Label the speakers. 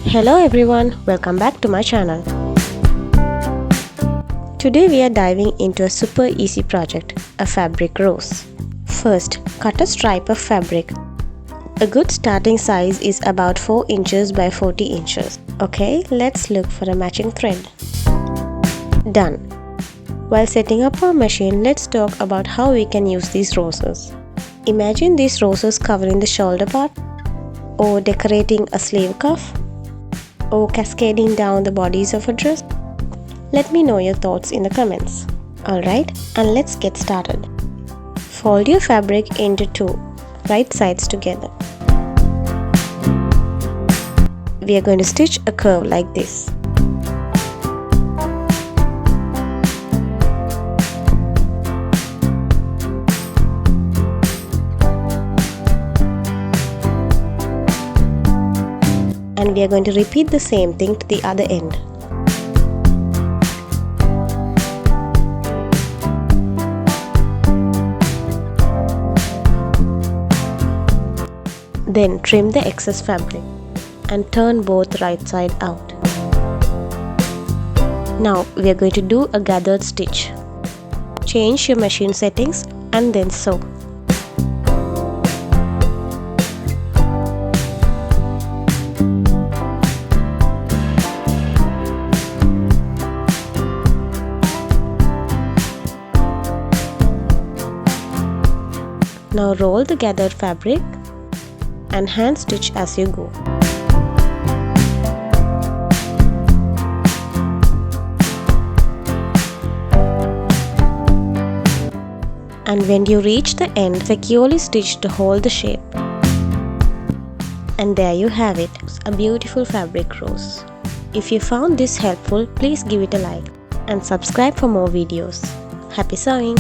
Speaker 1: Hello everyone, welcome back to my channel. Today we are diving into a super easy project, a fabric rose. First, cut a stripe of fabric. A good starting size is about 4 inches by 40 inches. Okay, let's look for a matching thread. Done. While setting up our machine, let's talk about how we can use these roses. Imagine these roses covering the shoulder part, or decorating a sleeve cuff, or cascading down the bodice of a dress. Let me know your thoughts in the comments. Alright, and let's get started. Fold your fabric into two, right sides together. We are going to stitch a curve like this. And we are going to repeat the same thing to the other end. Then trim the excess fabric and turn both right side out. Now we are going to do a gathered stitch. Change your machine settings and then sew. Now roll the gathered fabric and hand stitch as you go. And when you reach the end, securely stitch to hold the shape. And there you have it, a beautiful fabric rose. If you found this helpful, please give it a like and subscribe for more videos. Happy sewing!